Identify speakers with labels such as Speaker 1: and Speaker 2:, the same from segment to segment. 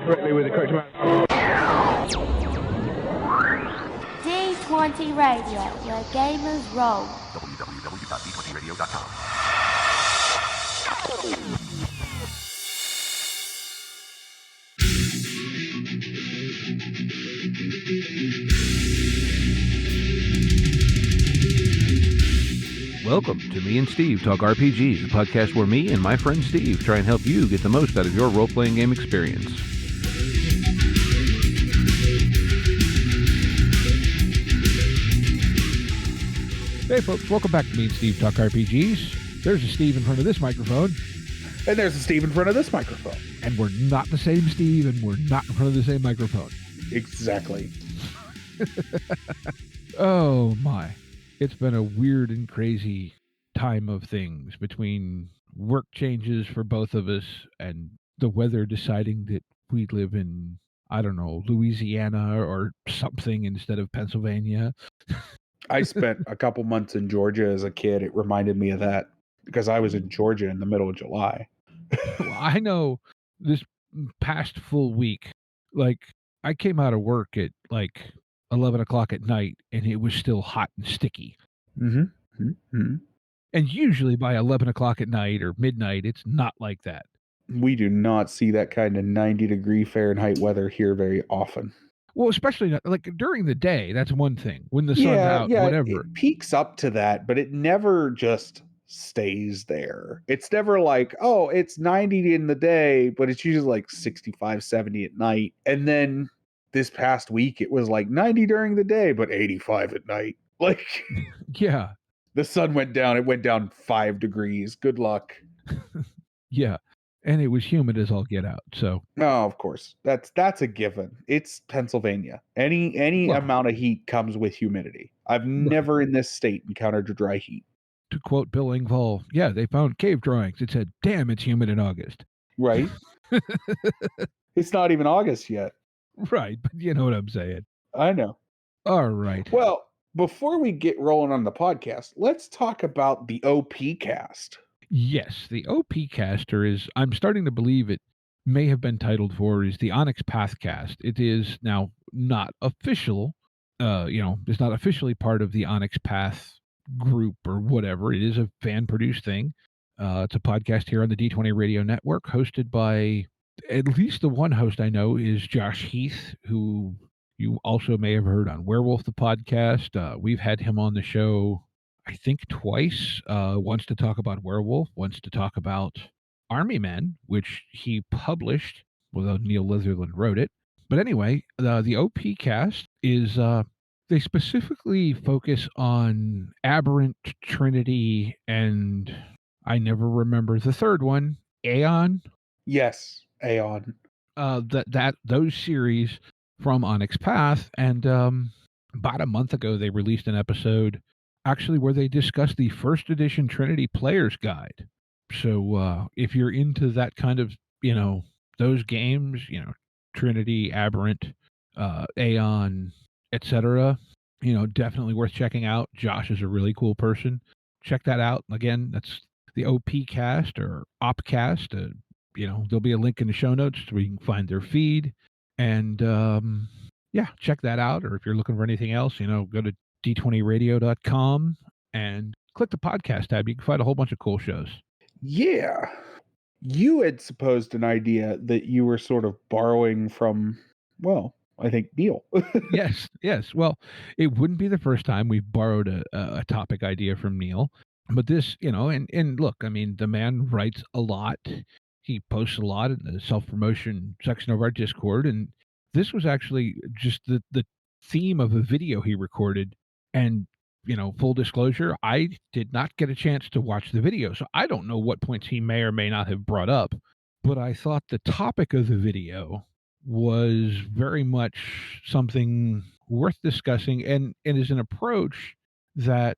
Speaker 1: correctly with the correct amount.
Speaker 2: D20 Radio, where gamers roll.
Speaker 3: www.d20radio.com.
Speaker 4: Welcome to Me and Steve Talk RPG, the podcast where me and my friend Steve try and help you get the most out of your role-playing game experience. Hey folks, welcome back to Me and Steve Talk RPGs. There's a Steve in front of this microphone.
Speaker 1: And there's a Steve in front of this microphone.
Speaker 4: And we're not the same Steve, and we're not in front of the same microphone.
Speaker 1: Exactly.
Speaker 4: Oh my. It's been a weird and crazy time of things between work changes for both of us and the weather deciding that we live in, I don't know, Louisiana or something instead of Pennsylvania.
Speaker 1: I spent a couple months in Georgia as a kid. It reminded me of that because I was in Georgia in the middle of July.
Speaker 4: Well, I know this past full week, like I came out of work at like 11 o'clock at night and it was still hot and sticky.
Speaker 1: Mm-hmm. Mm-hmm.
Speaker 4: And usually by 11 o'clock at night or midnight, it's not like that.
Speaker 1: We do not see that kind of 90-degree Fahrenheit weather here very often.
Speaker 4: Well, especially not, like during the day, that's one thing. When the sun's out, whatever.
Speaker 1: It peaks up to that, but it never just stays there. It's never like, oh, it's 90 in the day, but it's usually like 65, 70 at night. And then this past week, it was like 90 during the day, but 85 at night. Like,
Speaker 4: yeah.
Speaker 1: The sun went down. It went down 5 degrees. Good luck.
Speaker 4: Yeah. And it was humid as all get out. So,
Speaker 1: oh, of course, that's a given. It's Pennsylvania. Any amount of heat comes with humidity. I've never in this state encountered dry heat.
Speaker 4: To quote Bill Engvall, yeah, they found cave drawings. It said, "Damn, it's humid in August."
Speaker 1: Right. It's not even August yet.
Speaker 4: Right, but you know what I'm saying.
Speaker 1: I know.
Speaker 4: All right.
Speaker 1: Well, before we get rolling on the podcast, let's talk about the OP cast.
Speaker 4: Yes, the OP caster is, I'm starting to believe it may have been titled for, is the Onyx Path cast. It is now not official, it's not officially part of the Onyx Path group or whatever. It is a fan-produced thing. It's a podcast here on the D20 Radio Network, hosted by, at least the one host I know is Josh Heath, who you also may have heard on Werewolf the podcast. We've had him on the show, I think twice, once to talk about Werewolf, once to talk about Army Men, which he published, although Neil Litherland wrote it. But anyway, the OP cast is, they specifically focus on Aberrant, Trinity, and I never remember the third one, Aeon.
Speaker 1: Yes, Aeon.
Speaker 4: Those series from Onyx Path. And about a month ago, they released an episode actually where they discuss the first edition Trinity Player's Guide. So if you're into that kind of, those games, Trinity, Aberrant, Aeon, etc., definitely worth checking out. Josh is a really cool person. Check that out. Again, that's the OP cast or Opcast. There'll be a link in the show notes where you can find their feed. And check that out. Or if you're looking for anything else, go to d20radio.com and click the podcast tab. You can find a whole bunch of cool shows.
Speaker 1: Yeah. You had supposed an idea that you were sort of borrowing from, well, I think Neil.
Speaker 4: Yes. Well, it wouldn't be the first time we've borrowed a topic idea from Neil. But this, and look, I mean, the man writes a lot. He posts a lot in the self-promotion section of our Discord. And this was actually just the theme of a video he recorded. And, full disclosure, I did not get a chance to watch the video. So I don't know what points he may or may not have brought up. But I thought the topic of the video was very much something worth discussing and is an approach that,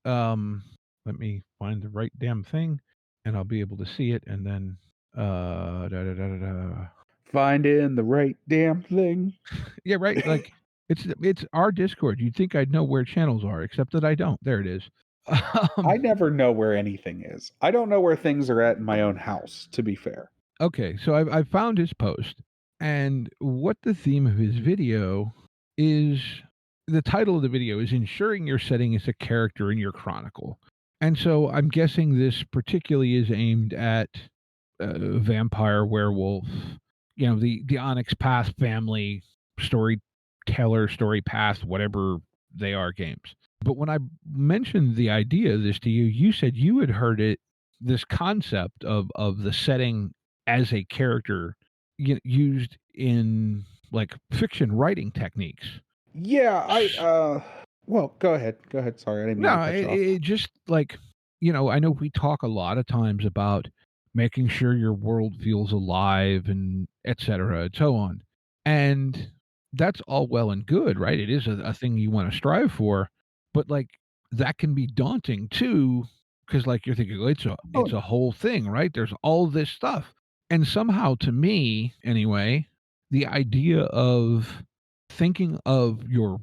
Speaker 4: let me find the right damn thing and I'll be able to see it. And then,
Speaker 1: finding the right damn thing.
Speaker 4: Yeah, right. Like it's our Discord. You'd think I'd know where channels are, except that I don't. There it is.
Speaker 1: I never know where anything is. I don't know where things are at in my own house, to be fair.
Speaker 4: Okay, so I found his post, And what the theme of his video is, the title of the video is Ensuring Your Setting is a Character in Your Chronicle. And so I'm guessing this particularly is aimed at vampire, werewolf, the Onyx Path family, storyteller, story path, whatever they are games. But when I mentioned the idea of this to you, you said you had heard it, this concept of the setting as a character used in like fiction writing techniques.
Speaker 1: Yeah, well, go ahead. Go ahead. Sorry, I didn't mean to
Speaker 4: No,
Speaker 1: cut you off.
Speaker 4: it just like, I know we talk a lot of times about making sure your world feels alive and et cetera and so on. And that's all well and good, right? It is a thing you want to strive for, but like that can be daunting too, because like you're thinking, "Oh, it's
Speaker 1: Oh,
Speaker 4: a whole thing, right? There's all this stuff." And somehow to me, anyway, the idea of thinking of your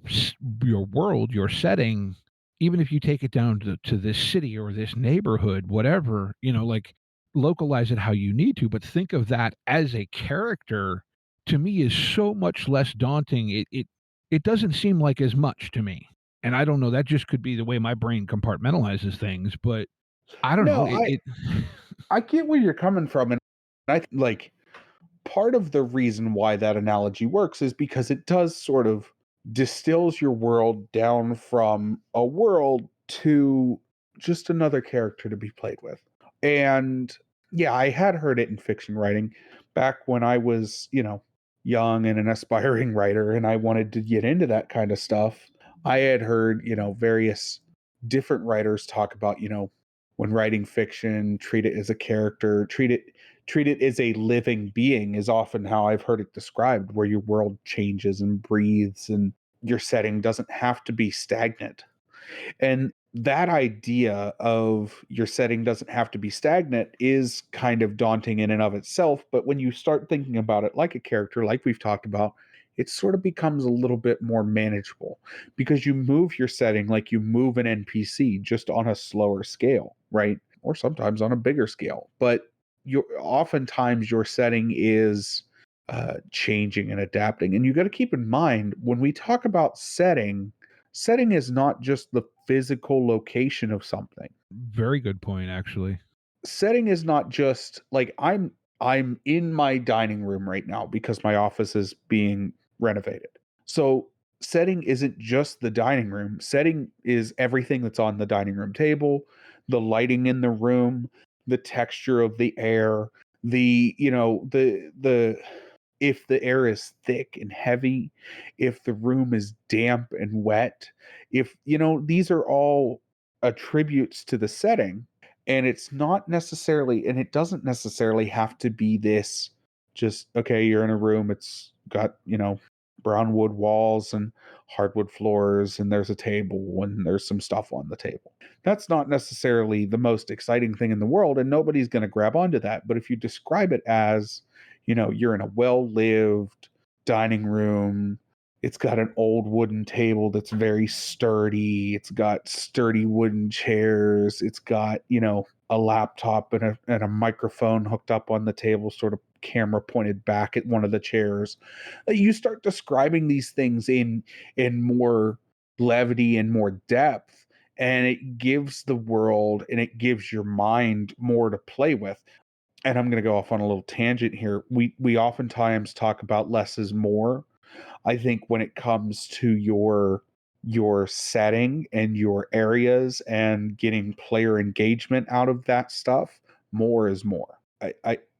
Speaker 4: world, your setting, even if you take it down to this city or this neighborhood, whatever, like localize it how you need to, but think of that as a character to me is so much less daunting. It doesn't seem like as much to me. And I don't know, that just could be the way my brain compartmentalizes things, but I don't know.
Speaker 1: no,
Speaker 4: It,
Speaker 1: I
Speaker 4: it
Speaker 1: I get where you're coming from, and like part of the reason why that analogy works is because it does sort of distills your world down from a world to just another character to be played with. And yeah, I had heard it in fiction writing back when I was, young and an aspiring writer and I wanted to get into that kind of stuff. I had heard, various different writers talk about, when writing fiction, treat it as a character, treat it as a living being is often how I've heard it described, where your world changes and breathes and your setting doesn't have to be stagnant. And that idea of your setting doesn't have to be stagnant is kind of daunting in and of itself. But when you start thinking about it like a character, like we've talked about, it sort of becomes a little bit more manageable because you move your setting like you move an NPC just on a slower scale, right? Or sometimes on a bigger scale. But oftentimes your setting is changing and adapting. And you got to keep in mind when we talk about setting is not just the physical location of something.
Speaker 4: very good point, actually.
Speaker 1: Setting is not just like I'm in my dining room right now because my office is being renovated. So setting isn't just the dining room. Setting is everything that's on the dining room table, the lighting in the room, the texture of the air, the if the air is thick and heavy, if the room is damp and wet, if these are all attributes to the setting, and it doesn't necessarily have to be this just okay, you're in a room, it's got, brown wood walls and hardwood floors and there's a table and there's some stuff on the table. That's not necessarily the most exciting thing in the world and nobody's going to grab onto that, but if you describe it as you're in a well-lived dining room. It's got an old wooden table that's very sturdy. It's got sturdy wooden chairs. It's got, a laptop and a microphone hooked up on the table, sort of camera pointed back at one of the chairs. You start describing these things in more levity and more depth, and it gives the world and it gives your mind more to play with. And I'm going to go off on a little tangent here. We oftentimes talk about less is more. I think when it comes to your setting and your areas and getting player engagement out of that stuff, more is more.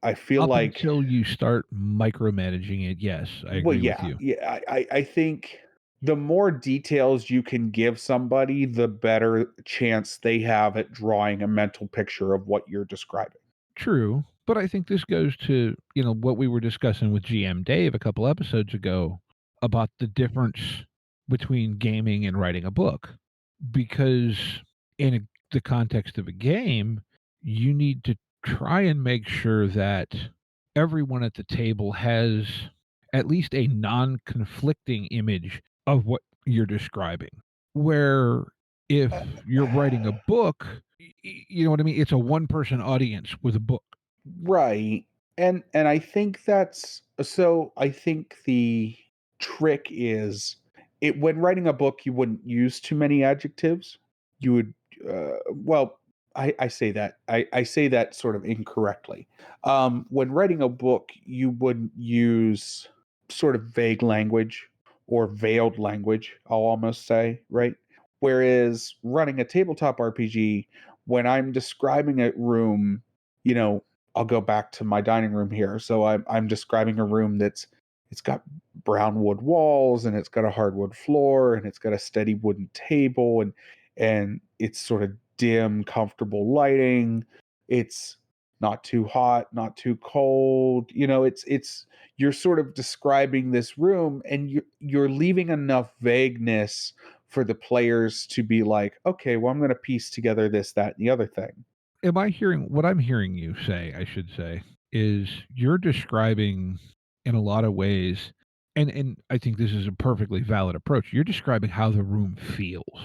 Speaker 1: I feel
Speaker 4: Up
Speaker 1: like,
Speaker 4: until you start micromanaging it, yes, I
Speaker 1: well,
Speaker 4: agree with
Speaker 1: yeah,
Speaker 4: you.
Speaker 1: yeah. I think the more details you can give somebody, the better chance they have at drawing a mental picture of what you're describing.
Speaker 4: True, but I think this goes to, what we were discussing with GM Dave a couple episodes ago about the difference between gaming and writing a book. Because in the context of a game, you need to try and make sure that everyone at the table has at least a non-conflicting image of what you're describing. Where if
Speaker 1: Uh,
Speaker 4: you're writing a book, you know what I mean? It's a one person audience with a book.
Speaker 1: right. And I think that's so I think the trick is it when writing a book, you wouldn't use too many adjectives. You would, well, I say that. I say that sort of incorrectly. When writing a book, you wouldn't use sort of vague language or veiled language, I'll almost say, right? Whereas running a tabletop RPG, when I'm describing a room, you know, I'll go back to my dining room here. So I'm describing a room it's got brown wood walls and it's got a hardwood floor and it's got a steady wooden table and it's sort of dim, comfortable lighting. It's not too hot, not too cold. It's you're sort of describing this room and you're leaving enough vagueness for the players to be like, okay, well, I'm going to piece together this, that, and the other thing.
Speaker 4: Am I hearing what I'm hearing you say, I should say, is you're describing in a lot of ways, and I think this is a perfectly valid approach. You're describing how the room feels.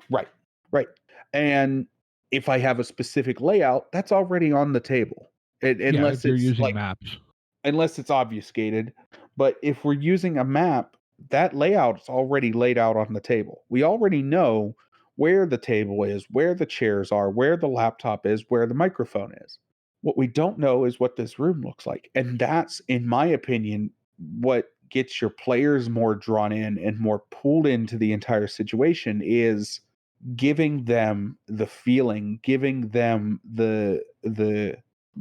Speaker 1: Right. Right. And if I have a specific layout, that's already on the table.
Speaker 4: Yeah, if
Speaker 1: Unless
Speaker 4: you're
Speaker 1: it's
Speaker 4: using
Speaker 1: like
Speaker 4: maps.
Speaker 1: unless it's obfuscated. But if we're using a map, that layout's already laid out on the table. We already know where the table is, where the chairs are, where the laptop is, where the microphone is. What we don't know is what this room looks like. And that's, in my opinion, what gets your players more drawn in and more pulled into the entire situation is giving them the feeling, giving them the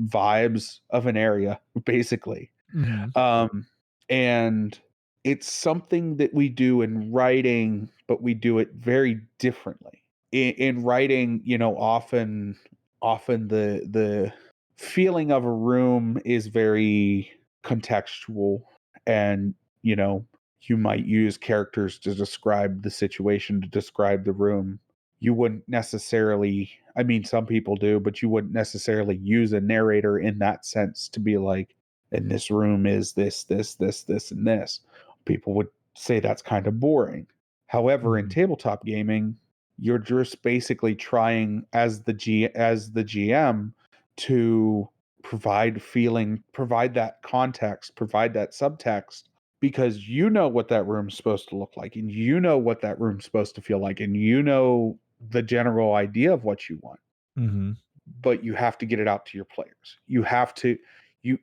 Speaker 1: vibes of an area, basically.
Speaker 4: Mhm.
Speaker 1: And it's something that we do in writing, but we do it very differently. In writing, often the feeling of a room is very contextual, and you might use characters to describe the situation, to describe the room. You wouldn't necessarily, I mean, some people do, but you wouldn't necessarily use a narrator in that sense to be like, and this room is this, and this. People would say that's kind of boring. However, in
Speaker 4: Mhm.
Speaker 1: tabletop gaming, you're just basically trying as the GM to provide that context, provide that subtext, because you know what that room's supposed to look like, and you know what that room's supposed to feel like, and you know the general idea of what you want,
Speaker 4: Mhm.
Speaker 1: but you have to get it out to your players. You have to you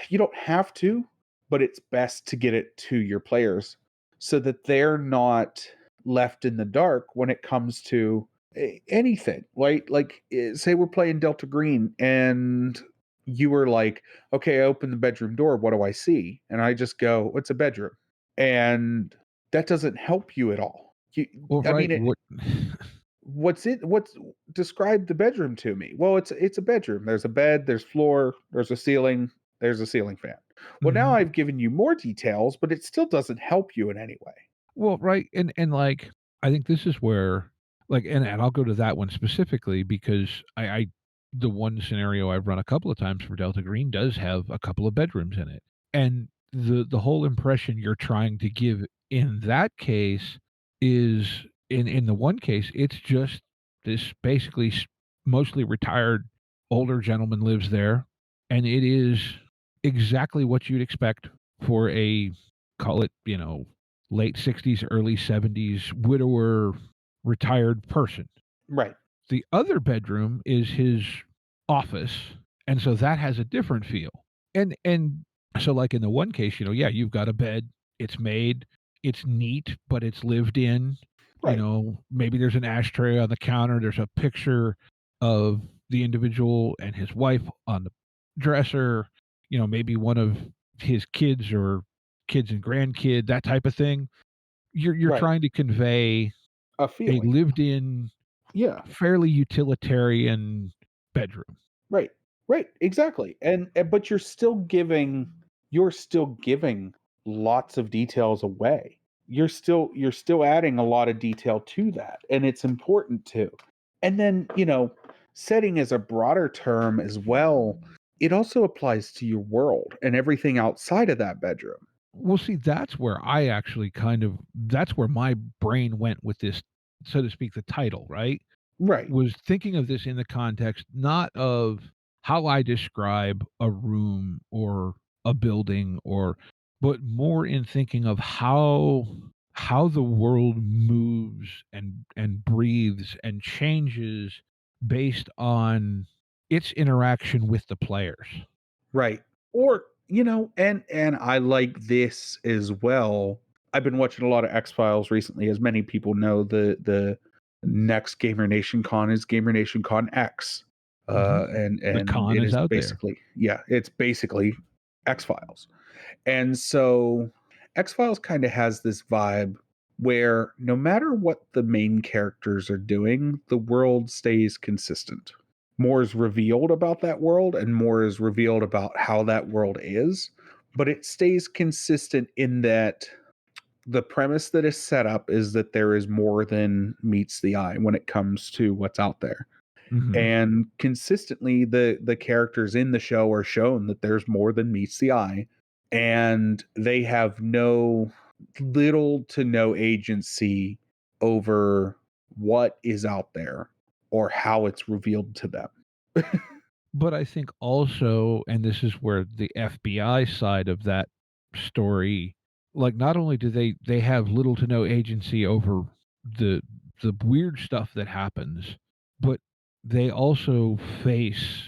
Speaker 1: you don't have to, but it's best to get it to your players so that they're not left in the dark when it comes to anything. Like say we're playing Delta Green and you were like, "Okay, I open the bedroom door, what do I see?" And I just go, "It's a bedroom." And that doesn't help you at all.
Speaker 4: Well,
Speaker 1: I
Speaker 4: right,
Speaker 1: mean,
Speaker 4: what
Speaker 1: what's describe the bedroom to me? Well, it's a bedroom. There's a bed, there's floor, there's a ceiling, there's a ceiling fan. Well, now
Speaker 4: Mhm.
Speaker 1: I've given you more details, but it still doesn't help you in any way.
Speaker 4: Well, right, and, like, I think this is where like, and I'll go to that one specifically because I the one scenario I've run a couple of times for Delta Green does have a couple of bedrooms in it, and the whole impression you're trying to give in that case is in the one case, it's just this basically mostly retired older gentleman lives there, and it is exactly what you'd expect for a, call it, late 60s, early 70s widower retired person.
Speaker 1: Right.
Speaker 4: The other bedroom is his office, and so that has a different feel. And so like in the one case, yeah, you've got a bed, it's made, it's neat, but it's lived in.
Speaker 1: Right.
Speaker 4: Maybe there's an ashtray on the counter, there's a picture of the individual and his wife on the dresser, maybe one of his kids or kids and grandkid, that type of thing. You're
Speaker 1: Right.
Speaker 4: trying to convey
Speaker 1: A
Speaker 4: a
Speaker 1: feeling.
Speaker 4: lived in,
Speaker 1: Yeah.
Speaker 4: fairly utilitarian bedroom.
Speaker 1: Right. Right. Exactly. And but you're still giving lots of details away. You're still adding a lot of detail to that, and it's important too. And then, setting as a broader term as well, it also applies to your world and everything outside of that bedroom.
Speaker 4: Well, see, that's where I actually that's where my brain went with this, so to speak, the title, right?
Speaker 1: Right.
Speaker 4: Was thinking of this in the context not of how I describe a room or a building, but more in thinking of how the world moves and breathes and changes based on its interaction with the players.
Speaker 1: Right. Or, and I like this as well. I've been watching a lot of X-Files recently. As many people know, the next Gamer Nation Con is Gamer Nation Con X.
Speaker 4: The
Speaker 1: And
Speaker 4: con
Speaker 1: it
Speaker 4: is
Speaker 1: is
Speaker 4: out there.
Speaker 1: basically, yeah, it's basically X-Files. And so X-Files kind of has this vibe where no matter what the main characters are doing, the world stays consistent. More is revealed about that world and more is revealed about how that world is, but it stays consistent in that the premise that is set up is that there is more than meets the eye when it comes to what's out there.
Speaker 4: Mhm.
Speaker 1: And consistently the characters in the show are shown that there's more than meets the eye, and they have little to no agency over what is out there or how it's revealed to them.
Speaker 4: But I think also, and this is where the FBI side of that story, like, not only do they have little to no agency over the weird stuff that happens, but they also face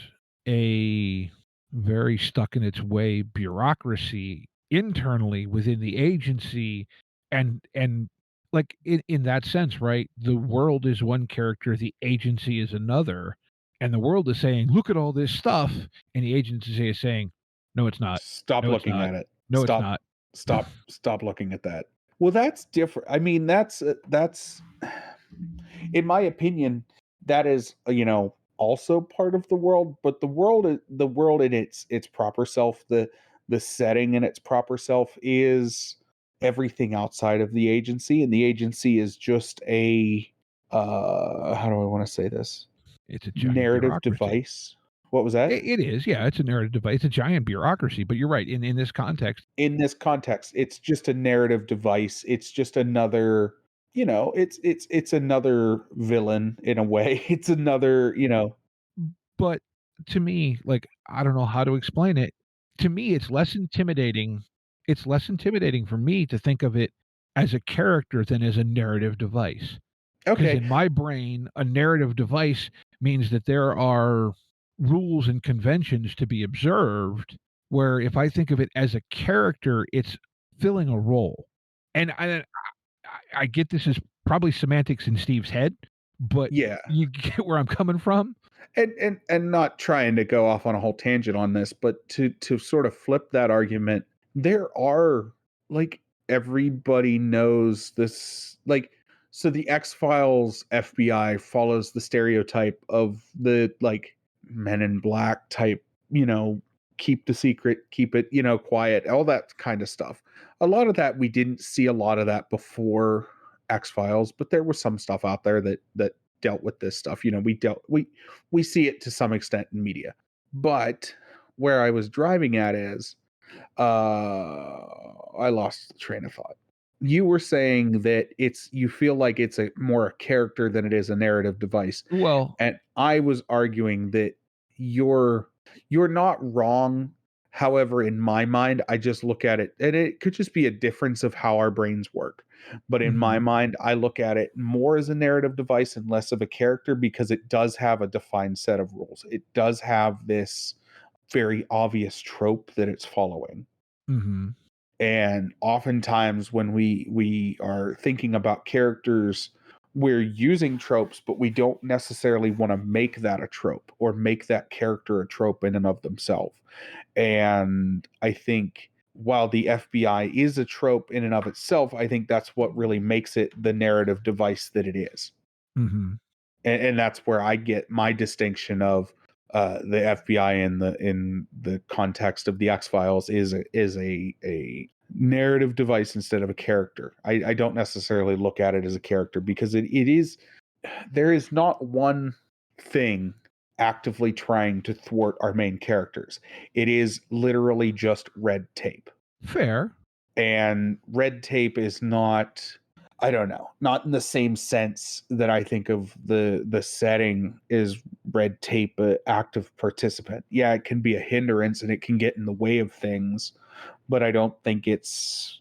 Speaker 4: a very stuck in its way bureaucracy internally within the agency, and like, in that sense, right? The world is one character, the agency is another, and the world is saying, "Look at all this stuff," and the agency is saying, "No, it's not.
Speaker 1: Stop
Speaker 4: No, it's
Speaker 1: looking
Speaker 4: not.
Speaker 1: at it.
Speaker 4: No, it's not."
Speaker 1: Stop looking at that. Well, that's different. I mean, that's in my opinion, that is, also part of the world, but the world in its proper self, the setting in its proper self is everything outside of the agency, and the agency is just a how do I want to say this?
Speaker 4: It's a giant
Speaker 1: Narrative
Speaker 4: bureaucracy.
Speaker 1: device. What was that?
Speaker 4: It is, yeah, it's a narrative device. It's a giant bureaucracy, but you're right. In this context,
Speaker 1: In this context, it's just a narrative device. It's just another, it's another villain in a way. It's another,
Speaker 4: but to me, like, I don't know how to explain it. To me, it's less intimidating for me to think of it as a character than as a narrative device. 'Cause
Speaker 1: okay.
Speaker 4: in my brain, a narrative device means that there are rules and conventions to be observed, where if I think of it as a character, it's filling a role. And I get this is probably semantics in Steve's head, but
Speaker 1: Yeah.
Speaker 4: you get where I'm coming from?
Speaker 1: And not trying to go off on a whole tangent on this, but to sort of flip that argument, there are, like, everybody knows this, like, so the X-Files FBI follows the stereotype of the, like, Men in Black type, keep the secret, keep it, quiet, all that kind of stuff. A lot of that we didn't see a lot of that before X-Files, but there was some stuff out there that dealt with this stuff. We see it to some extent in media. But where I was driving at is, I lost the train of thought. You were saying that you feel like it's a more a character than it is a narrative device.
Speaker 4: Well,
Speaker 1: And I was arguing that you're you're not wrong. However, in my mind, I just look at it, and it could just be a difference of how our brains work. But in my
Speaker 4: mhm,
Speaker 1: mind, I look at it more as a narrative device and less of a character because it does have a defined set of rules. It does have this very obvious trope that it's following.
Speaker 4: mhm,
Speaker 1: And oftentimes when we are thinking about characters, we're using tropes, but we don't necessarily want to make that a trope or make that character a trope in and of themselves. And I think while the FBI is a trope in and of itself, I think that's what really makes it the narrative device that it is.
Speaker 4: mhm.
Speaker 1: And that's where I get my distinction of the FBI in the context of the X Files is a narrative device instead of a character. I don't necessarily look at it as a character because it is, there is not one thing actively trying to thwart our main characters. It is literally just red tape.
Speaker 4: Fair.
Speaker 1: And red tape is not, I don't know, not in the same sense that I think of the setting is red tape, active participant. Yeah, it can be a hindrance and it can get in the way of things, but I don't think it's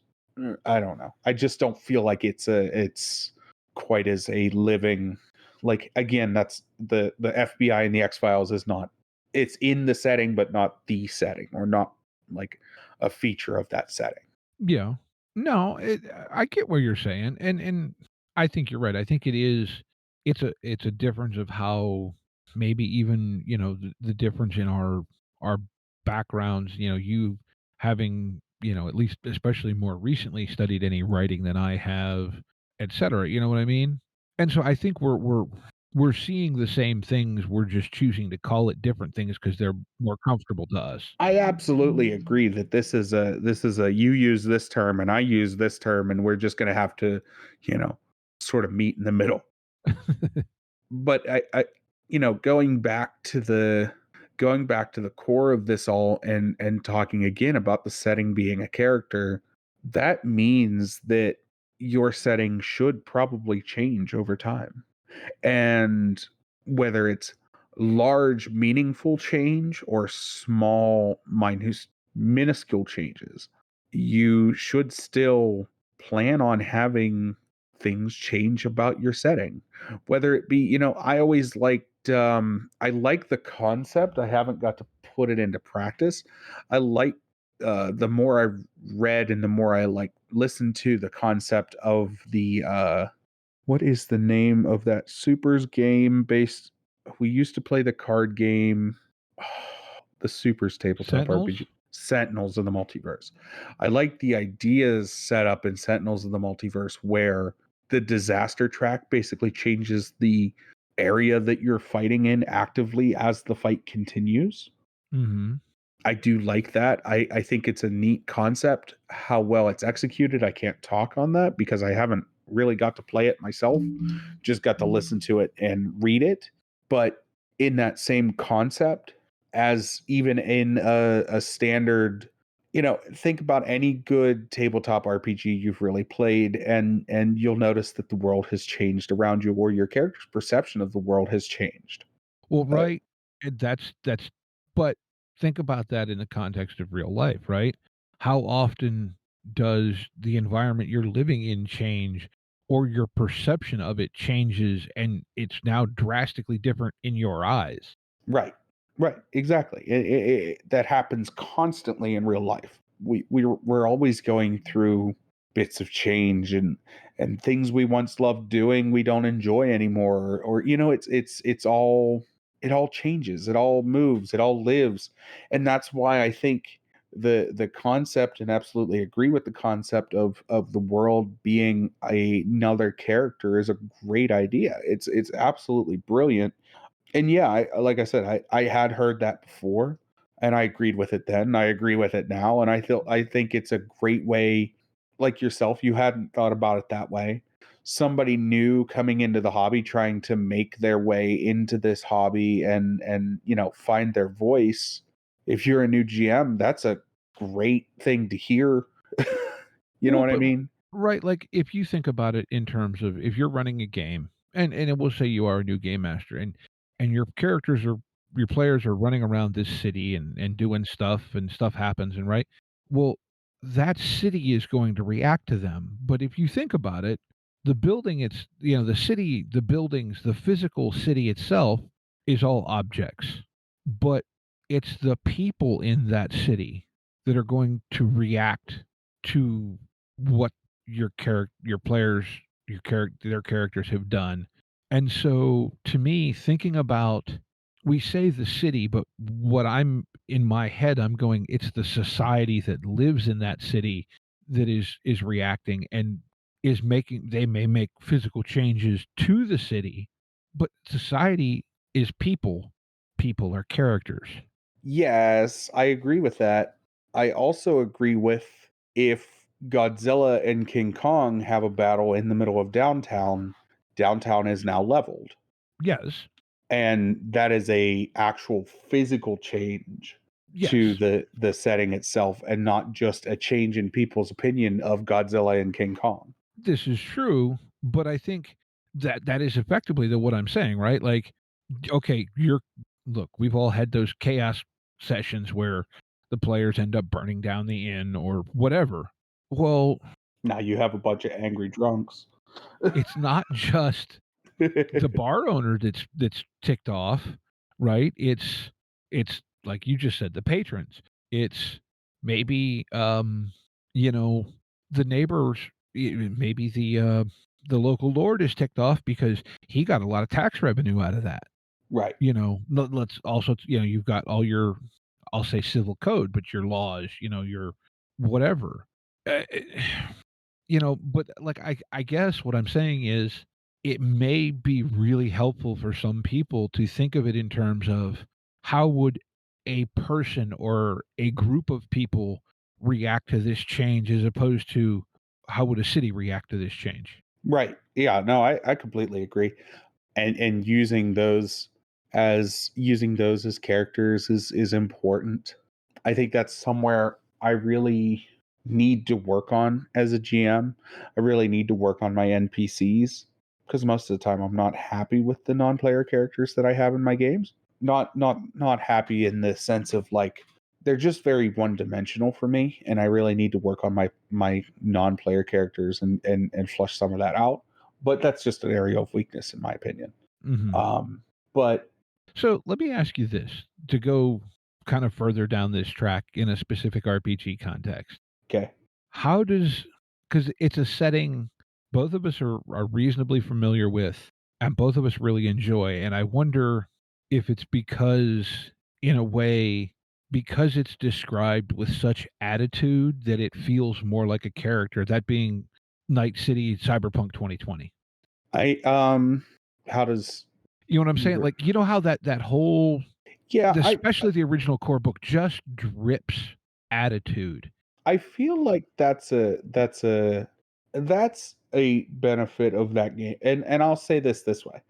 Speaker 1: I don't know. I just don't feel like it's quite as a living, like, again, that's the FBI and the X-Files is not, it's in the setting but not the setting, or not like a feature of that setting.
Speaker 4: Yeah. No, I get what you're saying, and I think you're right. I think it's a difference of how maybe even, the difference in our backgrounds, you having, at least especially more recently studied any writing than I have, et cetera, you know what I mean? And so I think we're seeing the same things, we're just choosing to call it different things because 'cause they're more comfortable to us.
Speaker 1: I absolutely agree that this is a you use this term and I use this term, and we're just going to have to, you know, sort of meet in the middle. But going back to the core of this all, and talking again about the setting being a character, that means that your setting should probably change over time. And whether it's large, meaningful change or small, minuscule changes, you should still plan on having things change about your setting. Whether it be, I always liked, I like the concept. I haven't got to put it into practice. I like, the more I read and the more I like listened to the concept of the, what is the name of that Supers game based? We used to play the card game, the Supers tabletop
Speaker 4: Sentinels?
Speaker 1: RPG, Sentinels of the Multiverse. I like the ideas set up in Sentinels of the Multiverse where the disaster track basically changes the area that you're fighting in actively as the fight continues.
Speaker 4: Mhm.
Speaker 1: I do like that. I think it's a neat concept. How well it's executed, I can't talk on that because I haven't really got to play it myself. Just got to listen to it and read it. But in that same concept, as even in a standard, think about any good tabletop RPG you've really played, and you'll notice that the world has changed around you, or your character's perception of the world has changed.
Speaker 4: Well,
Speaker 1: Uh,
Speaker 4: right, and that's but think about that in the context of real life, right? How often does the environment you're living in change, or your perception of it changes, and it's now drastically different in your eyes?
Speaker 1: Right. Right. Exactly. That happens constantly in real life. We're always going through bits of change, and things we once loved doing we don't enjoy anymore, or it's all, it all changes, it all moves, it all lives. And that's why I think the concept, and absolutely agree with the concept of the world being another character, is a great idea. It's absolutely brilliant. And yeah, like I said, I had heard that before, and I agreed with it then. I agree with it now, and I think it's a great way. Like yourself, you hadn't thought about it that way. Somebody new coming into the hobby, trying to make their way into this hobby, and find their voice. If you're a new GM, that's a great thing to hear. You know
Speaker 4: Well,
Speaker 1: what I
Speaker 4: but
Speaker 1: mean?
Speaker 4: right, like, if you think about it in terms of if you're running a game, and it will say you are a new game master, and your players are running around this city and doing stuff, and stuff happens, and right? Well, that city is going to react to them, but if you think about it, the building it's the city, the buildings, the physical city itself is all objects, but it's the people in that city that are going to react to what your players, their characters have done. And so to me, thinking about, we say the city, but what I'm in my head, I'm going, it's the society that lives in that city that is reacting and is making, they may make physical changes to the city, but society is people. People are characters.
Speaker 1: Yes, I agree with that. I also agree with, if Godzilla and King Kong have a battle in the middle of downtown, downtown is now leveled.
Speaker 4: Yes.
Speaker 1: And that is a actual physical change to
Speaker 4: Yes.
Speaker 1: the setting itself, and not just a change in people's opinion of Godzilla and King Kong.
Speaker 4: this is true, but I think that is effectively what I'm saying, right? Like, okay, look, we've all had those chaos sessions where the players end up burning down the inn or whatever. Well,
Speaker 1: Now you have a bunch of angry drunks.
Speaker 4: it's not just the bar owner that's ticked off, right? It's like you just said, the patrons. It's maybe you know, the neighbors, maybe the local lord is ticked off because he got a lot of tax revenue out of that.
Speaker 1: Right.
Speaker 4: Let's also, you've got all your, I'll say civil code, but your laws, your whatever. Uh, but like I guess what I'm saying is it may be really helpful for some people to think of it in terms of how would a person or a group of people react to this change as opposed to how would a city react to this change?
Speaker 1: Right. Yeah, no, I completely agree. And using those as characters is important. I think that's somewhere I really need to work on as a GM. I really need to work on my NPCs because most of the time I'm not happy with the non-player characters that I have in my games. Not happy in the sense of like they're just very one-dimensional for me, and I really need to work on my non-player characters and flush some of that out. But that's just an area of weakness in my opinion.
Speaker 4: Hmm.
Speaker 1: But
Speaker 4: So let me ask you this to go kind of further down this track in a specific RPG context.
Speaker 1: okay.
Speaker 4: How does, because it's a setting both of us are reasonably familiar with and both of us really enjoy. And I wonder if it's because, in a way, because it's described with such attitude that it feels more like a character, that being Night City Cyberpunk 2020.
Speaker 1: I how does
Speaker 4: You know what I'm saying? Like, how that whole,
Speaker 1: yeah,
Speaker 4: especially the original core book, just drips attitude.
Speaker 1: I feel like that's a benefit of that game. And I'll say this way.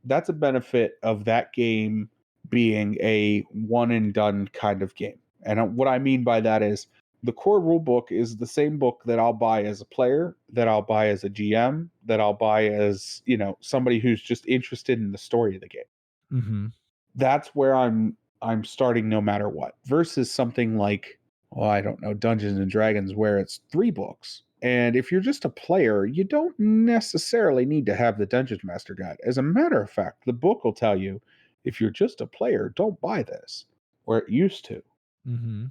Speaker 1: That's a benefit of that game being a one and done kind of game. And what I mean by that is the core rule book is the same book that I'll buy as a player, that I'll buy as a GM, that I'll buy as, somebody who's just interested in the story of the game.
Speaker 4: Hmm.
Speaker 1: That's where I'm starting no matter what. Versus something like, well, I don't know, Dungeons and Dragons, where it's 3 books. And if you're just a player, you don't necessarily need to have the Dungeon Master Guide. As a matter of fact, the book will tell you if you're just a player, don't buy this, or it used to.
Speaker 4: Hmm.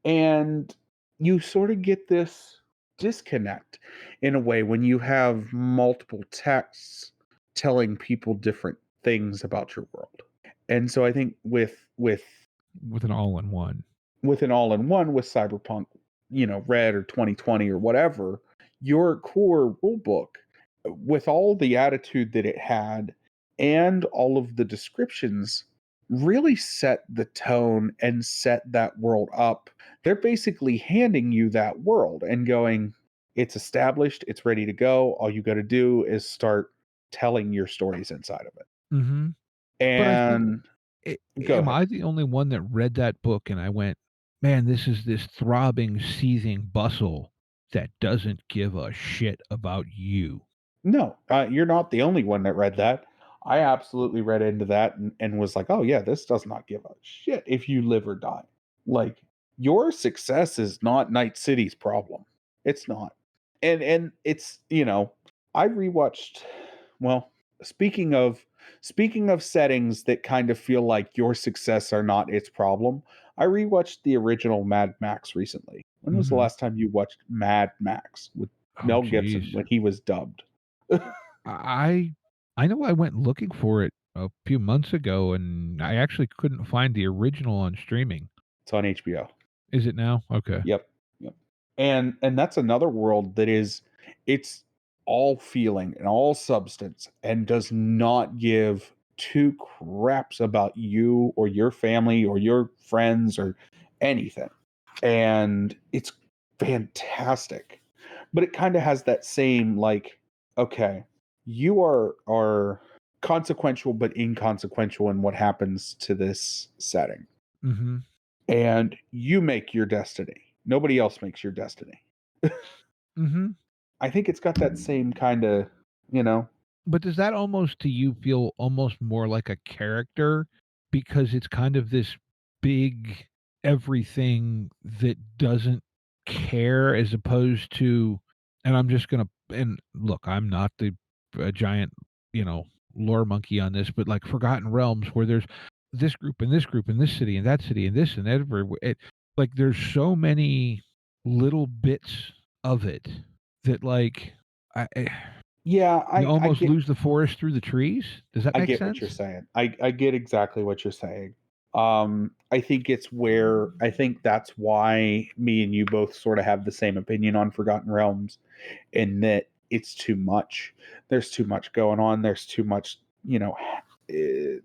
Speaker 1: And you sort of get this disconnect in a way when you have multiple texts telling people different things about your world. And so I think
Speaker 4: With an all-in-one.
Speaker 1: with an all-in-one with Cyberpunk, Red or 2020 or whatever, your core rule book with all the attitude that it had and all of the descriptions really set the tone and set that world up. They're basically handing you that world and going, it's established, it's ready to go. All you got to do is start telling your stories inside of it.
Speaker 4: Hmm. But I think,
Speaker 1: And go
Speaker 4: am
Speaker 1: ahead.
Speaker 4: I the only one that read that book and I went, "Man, this is this throbbing, seething bustle that doesn't give a shit about you."
Speaker 1: No, you're not the only one that read that. I absolutely read into that and was like, oh, yeah, this does not give a shit if you live or die. Like, your success is not Night City's problem. It's not. And it's, I rewatched, well, speaking of settings that kind of feel like your success are not its problem, I rewatched the original Mad Max recently. When was the
Speaker 4: Mhm.
Speaker 1: last time you watched Mad Max with
Speaker 4: Oh,
Speaker 1: Mel Gibson
Speaker 4: geez.
Speaker 1: when he was dubbed?
Speaker 4: I I know I went looking for it a few months ago, and I actually couldn't find the original on streaming.
Speaker 1: It's on HBO.
Speaker 4: Is it now? Okay.
Speaker 1: Yep. Yep. And that's another world that is it's all feeling and all substance and does not give two craps about you or your family or your friends or anything. And it's fantastic. But it kind of has that same like, okay, you are consequential but inconsequential in what happens to this setting.
Speaker 4: Mhm.
Speaker 1: And you make your destiny. Nobody else makes your destiny.
Speaker 4: Mhm.
Speaker 1: I think it's got that same kind of, you know.
Speaker 4: But does that almost to you feel almost more like a character because it's kind of this big everything that doesn't care as opposed to, and I'm just gonna, and look, I'm not the a giant, you know, lore monkey on this, but like Forgotten Realms where there's this group and this city and that city and this and every it, like there's so many little bits of it that like I
Speaker 1: Yeah,
Speaker 4: you
Speaker 1: I
Speaker 4: almost
Speaker 1: get
Speaker 4: lose the forest through the trees? Does that
Speaker 1: I
Speaker 4: make
Speaker 1: get what you're
Speaker 4: sense?
Speaker 1: saying. I get exactly what you're saying. I think it's where I think that's why me and you both sort of have the same opinion on Forgotten Realms, in that it's too much. There's too much going on. There's too much, to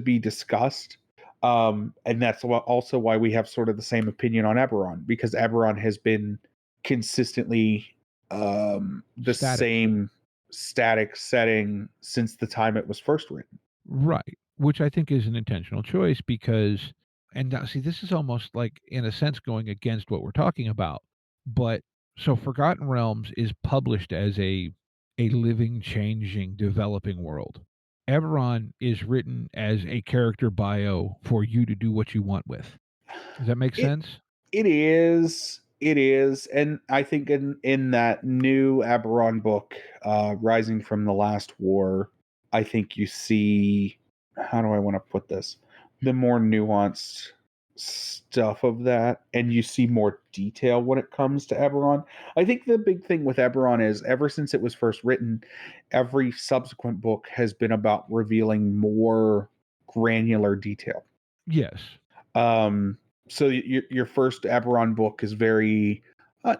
Speaker 1: be discussed. And that's also why we have sort of the same opinion on Eberron, because Eberron has been consistently the
Speaker 4: Static.
Speaker 1: same static setting since the time it was first written.
Speaker 4: Right, which I think is an intentional choice because, and now see, this is almost like, in a sense, going against what we're talking about, but so Forgotten Realms is published as a living, changing, developing world. Eberron is written as a character bio for you to do what you want with. Does that make
Speaker 1: It
Speaker 4: sense?
Speaker 1: it is, and I think in that new Aberon book, Rising from the Last War, I think you see, how do I want to put this? The more nuanced stuff of that, and you see more detail when it comes to Eberron. I think the big thing with Eberron is ever since it was first written, every subsequent book has been about revealing more granular detail.
Speaker 4: Yes.
Speaker 1: Um, so your first Eberron book is very,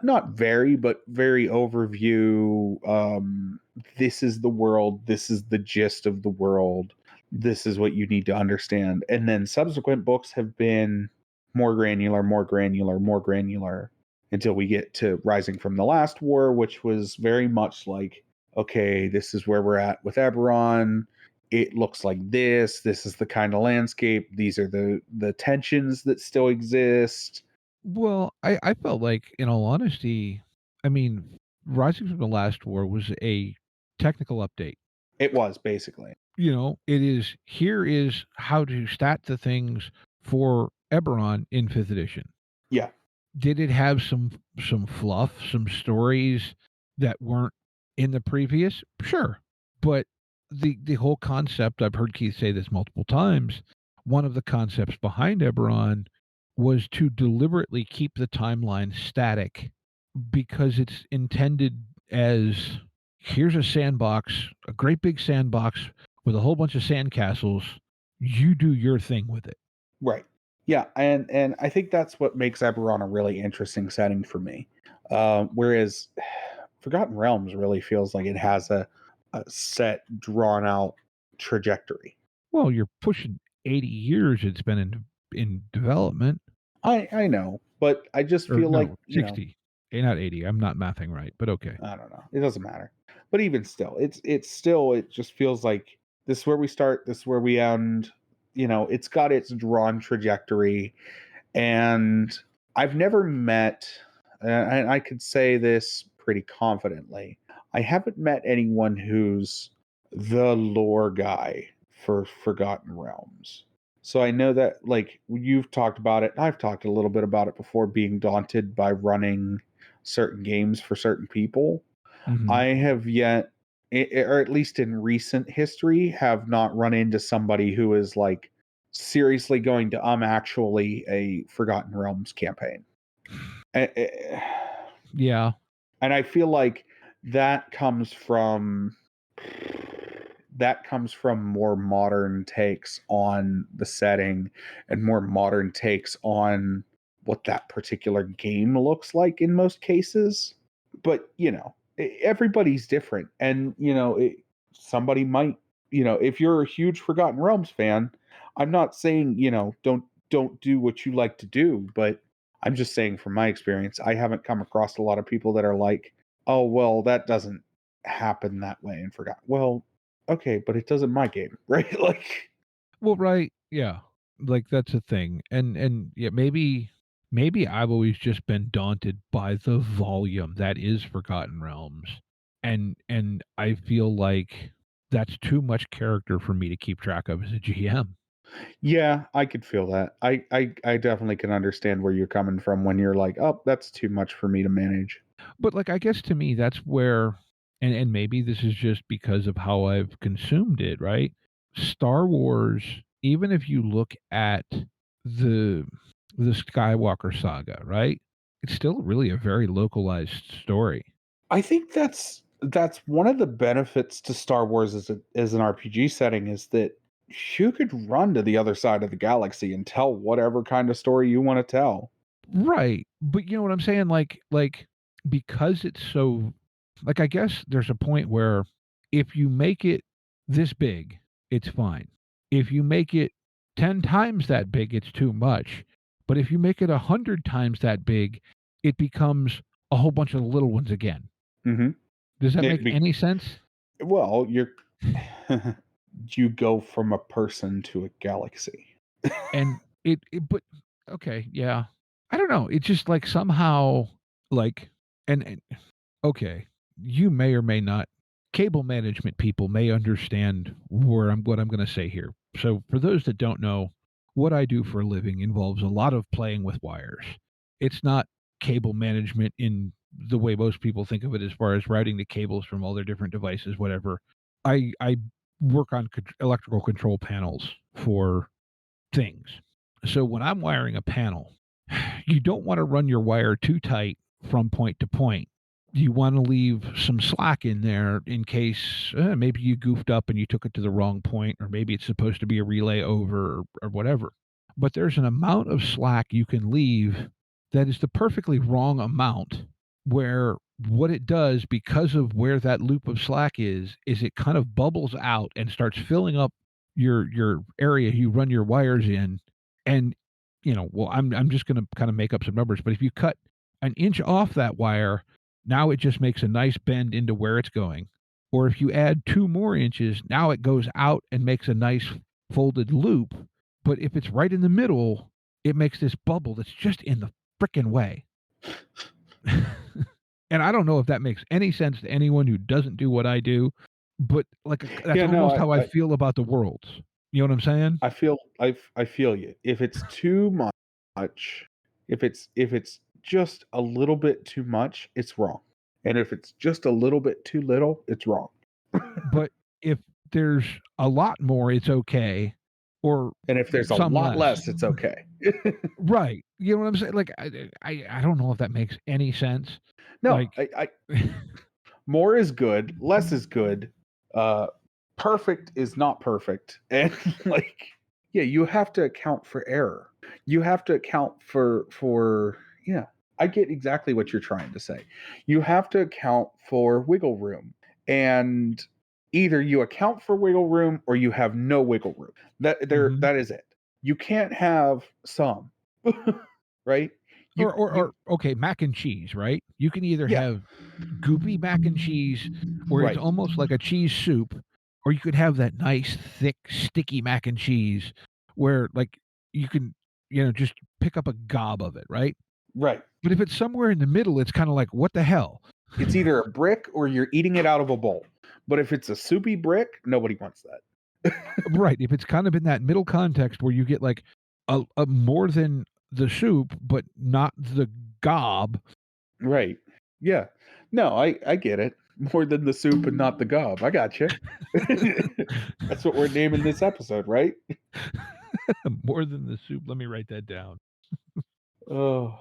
Speaker 1: not very, but very overview. This is the world. This is the gist of the world. This is what you need to understand. And then subsequent books have been more granular, more granular, more granular, until we get to Rising from the Last War, which was very much like, okay, this is where we're at with Eberron. It looks like this is the kind of landscape, these are the tensions that still exist.
Speaker 4: Well, I felt like, in all honesty, I mean, Rising from the Last War was a technical update.
Speaker 1: It was basically.
Speaker 4: You know, it is, here is how to stat the things for Eberron in 5th edition.
Speaker 1: Yeah.
Speaker 4: Did it have some fluff, some stories that weren't in the previous? Sure. But the whole concept, I've heard Keith say this multiple times, one of the concepts behind Eberron was to deliberately keep the timeline static because it's intended as, here's a sandbox, a great big sandbox with a whole bunch of sandcastles. You do your thing with it.
Speaker 1: Right. Yeah, and I think that's what makes Eberron a really interesting setting for me. Whereas Forgotten Realms really feels like it has a set, drawn out trajectory.
Speaker 4: Well, you're pushing 80 years it's been in development.
Speaker 1: I know, but I just
Speaker 4: Or
Speaker 1: feel like,
Speaker 4: no, 60. Not 80. I'm not mathing right, but okay.
Speaker 1: I don't know. It doesn't matter. But even still, it's still, it just feels like this is where we start, this is where we end. It's got its drawn trajectory. And I've never met, and I could say this pretty confidently, I haven't met anyone who's the lore guy for Forgotten Realms. So I know that, like, you've talked about it, I've talked a little bit about it before, being daunted by running certain games for certain people. I
Speaker 4: Mhm.
Speaker 1: have yet, or at least in recent history, have not run into somebody who is like seriously going to actually a Forgotten Realms campaign. A- a-
Speaker 4: Yeah.
Speaker 1: And I feel like that comes from more modern takes on the setting, and more modern takes on what that particular game looks like in most cases. But everybody's different, and somebody might, if you're a huge Forgotten Realms fan, I'm not saying, don't do what you like to do, but I'm just saying from my experience, I haven't come across a lot of people that are like, oh well, that doesn't happen that way and forgot. Well, okay, but it does in my game, right? Like,
Speaker 4: Well, right. Yeah. Like, that's a thing. And yeah, maybe maybe I've always just been daunted by the volume that is Forgotten Realms, and I feel like that's too much character for me to keep track of as a GM.
Speaker 1: Yeah, I could feel that. I definitely can understand where you're coming from when you're like, oh, that's too much for me to manage.
Speaker 4: But, like, I guess to me, that's where and maybe this is just because of how I've consumed it, right? Star Wars, even if you look at the the Skywalker saga, right? It's still really a very localized story.
Speaker 1: I think that's one of the benefits to Star Wars as an RPG setting is that you could run to the other side of the galaxy and tell whatever kind of story you want to tell.
Speaker 4: Right, but you know what I'm saying? Like, because it's so like, I guess there's a point where if you make it this big, it's fine. If you make it 10 times that big, it's too much. But if you make it 100 times that big, it becomes a whole bunch of little ones again.
Speaker 1: Mhm.
Speaker 4: Does that
Speaker 1: It
Speaker 4: make
Speaker 1: be
Speaker 4: any sense?
Speaker 1: well, you're you go from a person to a galaxy.
Speaker 4: And but okay, yeah. I don't know. It's just like somehow like and okay, you may or may not cable management people may understand what I'm going to say here. So for those that don't know, what I do for a living involves a lot of playing with wires. It's not cable management in the way most people think of it as far as routing the cables from all their different devices whatever. I work on electrical control panels for things. So when I'm wiring a panel, you don't want to run your wire too tight from point to point. You want to leave some slack in there in case maybe you goofed up and you took it to the wrong point, or maybe it's supposed to be a relay over or whatever. But there's an amount of slack you can leave that is the perfectly wrong amount, where what it does because of where that loop of slack is it kind of bubbles out and starts filling up your area you run your wires in. And well, I'm just going to kind of make up some numbers, but if you cut an inch off that wire, now it just makes a nice bend into where it's going. Or if you add 2 more inches, now it goes out and makes a nice folded loop. But if it's right in the middle, it makes this bubble that's just in the frickin' way. And I don't know if that makes any sense to anyone who doesn't do what I do, but like that's
Speaker 1: Yeah, no,
Speaker 4: almost how I feel about the worlds. You know what I'm saying?
Speaker 1: I feel you. If it's too much, if it's just a little bit too much, it's wrong. And if it's just a little bit too little, it's wrong.
Speaker 4: But if there's a lot more, it's okay, or
Speaker 1: And if there's a
Speaker 4: some
Speaker 1: lot
Speaker 4: less.
Speaker 1: less, it's okay.
Speaker 4: Right. You know what I'm saying? Like, I don't know if that makes any sense.
Speaker 1: No,
Speaker 4: Like
Speaker 1: I more is good, less is good. Uh Perfect is not perfect. And like yeah, you have to account for error. You have to account for yeah, I get exactly what you're trying to say. You have to account for wiggle room. And either you account for wiggle room or you have no wiggle room.
Speaker 4: mhm.
Speaker 1: That is it. You can't have some. Right? You
Speaker 4: Or okay, mac and cheese, right? You can either
Speaker 1: yeah,
Speaker 4: have goopy mac and cheese where it's
Speaker 1: right.
Speaker 4: almost like a cheese soup, or you could have that nice, thick, sticky mac and cheese where, like, you can, just pick up a gob of it, right?
Speaker 1: Right.
Speaker 4: But if it's somewhere in the middle, it's kinda like, "What the hell?"
Speaker 1: It's either a brick or you're eating it out of a bowl. But if it's a soupy brick, nobody wants that.
Speaker 4: Right, if it's kind of in that middle context where you get, like, a more than the soup, but not the gob.
Speaker 1: Right. Yeah. No, I get it. More than the soup and not the gob. I got you. That's what we're naming this episode, right?
Speaker 4: More than the soup, let me write that down.
Speaker 1: Oh.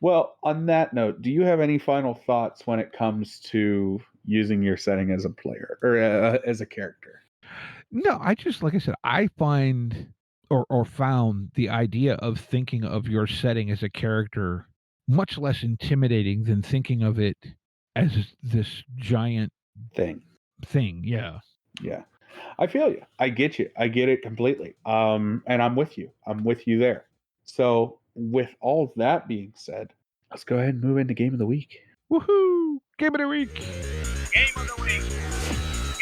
Speaker 1: Well, on that note, do you have any final thoughts when it comes to using your setting as a player or as a character?
Speaker 4: No, I just like I said, I find or found the idea of thinking of your setting as a character much less intimidating than thinking of it as this giant
Speaker 1: Thing.
Speaker 4: thing, yeah.
Speaker 1: Yeah. I feel you. I get you. I get it completely. And I'm with you. I'm with you there. So, with all that being said, let's go ahead and move into game of the week.
Speaker 4: Woohoo! Game of the week!
Speaker 3: Game of the week.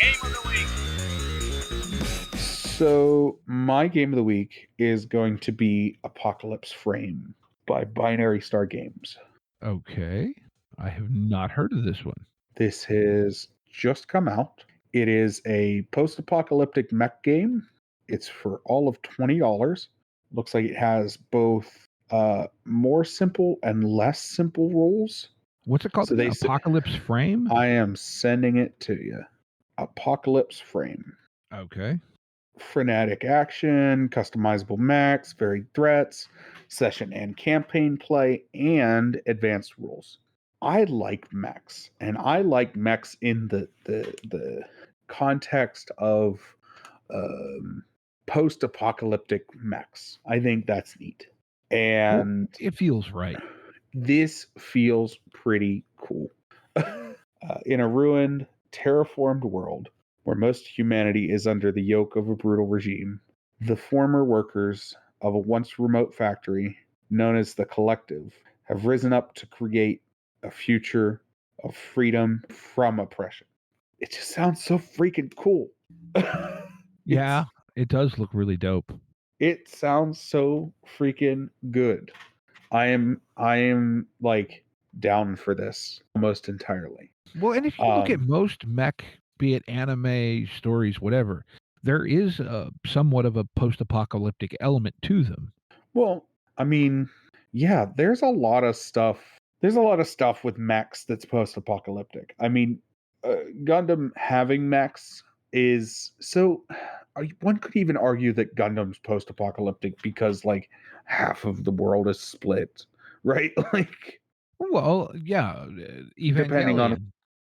Speaker 3: Game of the week.
Speaker 1: So, my game of the week is going to be Apocalypse Frame. by Binary Star Games.
Speaker 4: Okay. I have not heard of this one.
Speaker 1: This has just come out. It is a post-apocalyptic mech game. It's for all of $20. Looks like it has both more simple and less simple rules.
Speaker 4: What's it called
Speaker 1: So
Speaker 4: again?
Speaker 1: they say-
Speaker 4: Apocalypse Frame?
Speaker 1: I am sending it to you. Apocalypse Frame.
Speaker 4: Okay.
Speaker 1: Frenetic action, customizable mechs, varied threats, session and campaign play, and advanced rules. I like mechs, and I like mechs in the context of post-apocalyptic mechs. I think that's neat, and
Speaker 4: It feels right.
Speaker 1: this feels pretty cool. In a ruined, terraformed world where most humanity is under the yoke of a brutal regime, the former workers of a once remote factory known as the Collective have risen up to create a future of freedom from oppression. It just sounds so freaking cool.
Speaker 4: Yeah, it does look really dope.
Speaker 1: It sounds so freaking good. I am like down for this almost entirely.
Speaker 4: Well, and if you look at most mech, be it anime, stories, whatever, there is somewhat of a post-apocalyptic element to them.
Speaker 1: Well, I mean, yeah, there's a lot of stuff. There's a lot of stuff with mechs that's post-apocalyptic. I mean, Gundam having mechs is so. One could even argue that Gundam's post-apocalyptic because like half of the world is split, right? Like
Speaker 4: Well, yeah,
Speaker 1: depending on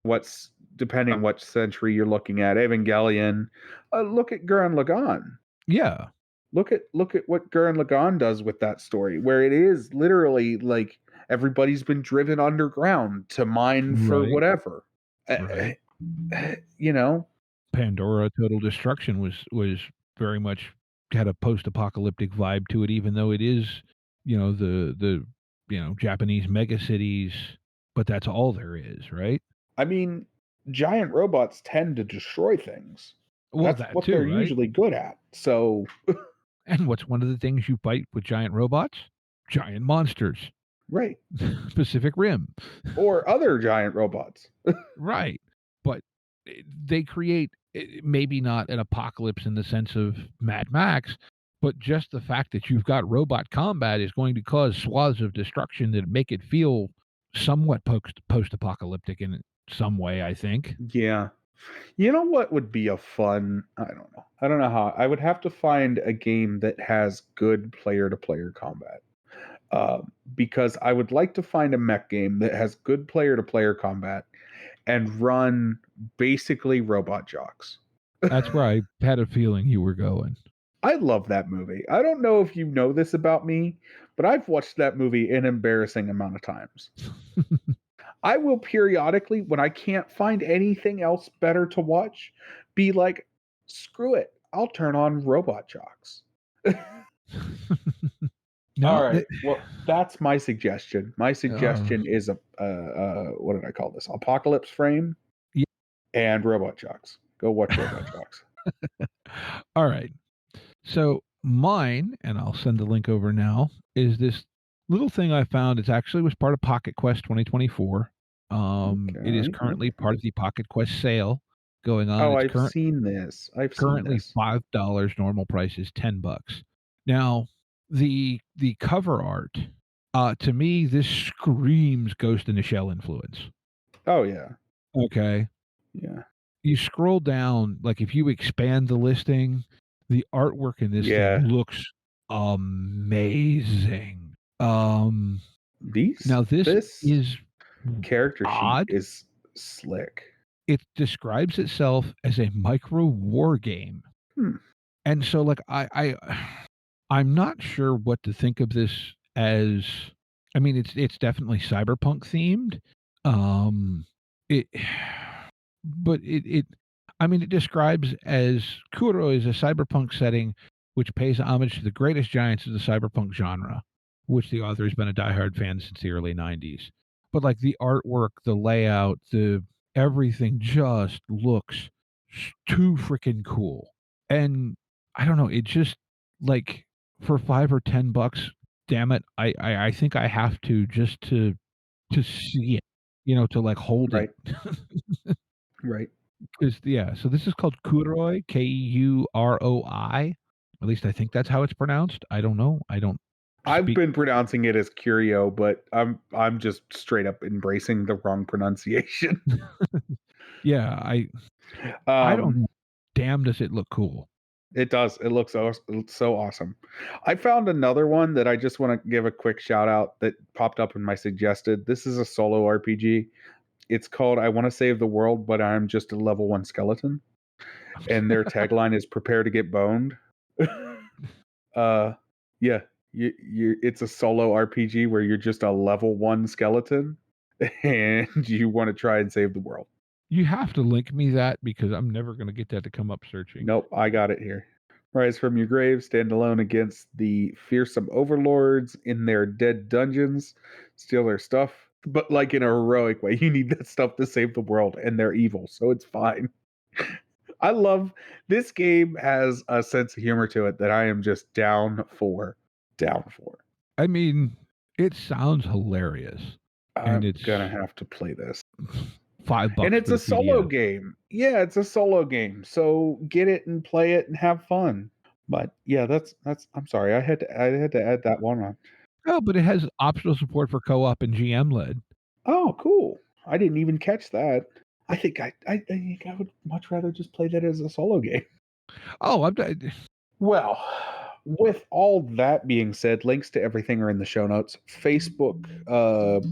Speaker 4: Evangelion.
Speaker 1: depending what century you're looking at. Evangelion. Look at Gurren Lagann.
Speaker 4: Yeah,
Speaker 1: Look at what Gurren Lagann does with that story, where it is literally like everybody's been driven underground to mine for
Speaker 4: Right.
Speaker 1: whatever.
Speaker 4: Right.
Speaker 1: You know,
Speaker 4: Pandora Total Destruction was very much had a post-apocalyptic vibe to it, even though it is, the Japanese megacities, but that's all there is, right?
Speaker 1: I mean, giant robots tend to destroy things.
Speaker 4: Well,
Speaker 1: That's
Speaker 4: that
Speaker 1: what
Speaker 4: too,
Speaker 1: they're
Speaker 4: right?
Speaker 1: usually good at. So,
Speaker 4: And what's one of the things you fight with giant robots? Giant monsters.
Speaker 1: right.
Speaker 4: Pacific Rim.
Speaker 1: Or other giant robots.
Speaker 4: Right. But they create maybe not an apocalypse in the sense of Mad Max, but just the fact that you've got robot combat is going to cause swaths of destruction that make it feel somewhat post-apocalyptic in some way, I think.
Speaker 1: Yeah. You know what would be a fun, I don't know. I don't know how. I would have to find a game that has good player-to-player combat. Because I would like to find a mech game that has good player-to-player combat and run basically robot jocks.
Speaker 4: That's where I had a feeling you were going.
Speaker 1: I love that movie. I don't know if you know this about me, but I've watched that movie an embarrassing amount of times. I will periodically, when I can't find anything else better to watch, be like, screw it. I'll turn on Robot Jocks.
Speaker 4: No,
Speaker 1: All right. Well, that's my suggestion. My suggestion is what did I call this? Apocalypse Frame
Speaker 4: Yeah.
Speaker 1: and Robot Jocks. Go watch Robot Jocks.
Speaker 4: All right. So mine, and I'll send the link over now, is this little thing I found. It actually was part of Pocket Quest 2024. It is currently part of the Pocket Quest sale going on.
Speaker 1: Oh,
Speaker 4: It's
Speaker 1: I've seen this.
Speaker 4: currently $5. Normal price is $10. Now, the cover art, to me, this screams Ghost in the Shell influence.
Speaker 1: Oh, yeah.
Speaker 4: Okay.
Speaker 1: Yeah.
Speaker 4: You scroll down, like if you expand the listing, the artwork in this
Speaker 1: Yeah.
Speaker 4: thing looks amazing. Now this is
Speaker 1: character
Speaker 4: odd.
Speaker 1: sheet is slick.
Speaker 4: It describes itself as a micro war game. And so like I'm not sure what to think of this as. I mean, it's definitely cyberpunk themed. It describes as Kuro is a cyberpunk setting which pays homage to the greatest giants of the cyberpunk genre, which the author has been a diehard fan since the early 90s. But like the artwork, the layout, everything just looks too freaking cool. And I don't know, it just like for $5 or $10, damn it, I think I have to just to see it, to like hold it.
Speaker 1: Right. Right.
Speaker 4: 'Cause yeah, so this is called Kuroi, Kuroi. At least I think that's how it's pronounced. I don't know. I don't
Speaker 1: I've
Speaker 4: speak.
Speaker 1: been pronouncing it as curio, but I'm just straight up embracing the wrong pronunciation.
Speaker 4: Yeah, I don't
Speaker 1: Um,
Speaker 4: know. Damn, does it look cool.
Speaker 1: it does. It looks so awesome. I found another one that I just want to give a quick shout out that popped up in my suggested. This is a solo RPG. It's called I Want to Save the World, but I'm just a level 1 skeleton. And their tagline is prepare to get boned. uh yeah, it's a solo RPG where you're just a level 1 skeleton and you want to try and save the world.
Speaker 4: You have to link me that because I'm never gonna get that to come up searching.
Speaker 1: Nope, I got it here. Rise from your grave, stand alone against the fearsome overlords in their dead dungeons, steal their stuff, but like in a heroic way. You need that stuff to save the world, and they're evil, so it's fine. I love this game has a sense of humor to it that I am just down for. Down for.
Speaker 4: I mean, it sounds hilarious. And
Speaker 1: I'm
Speaker 4: it's
Speaker 1: gonna have to play this.
Speaker 4: $5
Speaker 1: And it's
Speaker 4: for
Speaker 1: a
Speaker 4: the
Speaker 1: solo
Speaker 4: PDF.
Speaker 1: game. Yeah, it's a solo game. So get it and play it and have fun. But yeah, that's I'm sorry. I had to add that one on.
Speaker 4: Oh, but it has optional support for co-op and GM led.
Speaker 1: Oh, cool. I didn't even catch that. I think I think I would much rather just play that as a solo game.
Speaker 4: Oh,
Speaker 1: Well, with all that being said, links to everything are in the show notes. Facebook,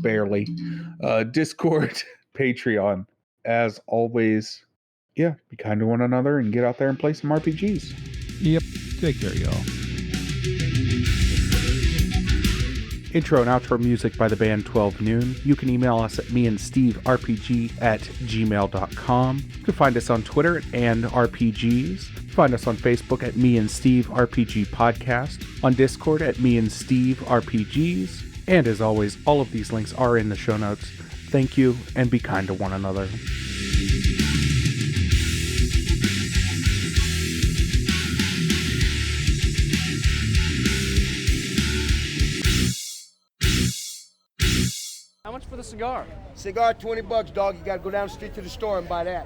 Speaker 1: barely. Discord, Patreon. As always, yeah, be kind to one another and get out there and play some RPGs.
Speaker 4: Yep. Take care, y'all.
Speaker 1: Intro and outro music by the band 12 Noon. You can email us at meandsteverpg@gmail.com. You can find us on Twitter and RPGs. Find us on Facebook at Me and Steve RPG Podcast, on Discord at Me and Steve RPGs, and as always, all of these links are in the show notes. Thank you, and be kind to one another.
Speaker 5: How much for the cigar?
Speaker 6: Cigar, $20, dog. You gotta go down the street to the store and buy that.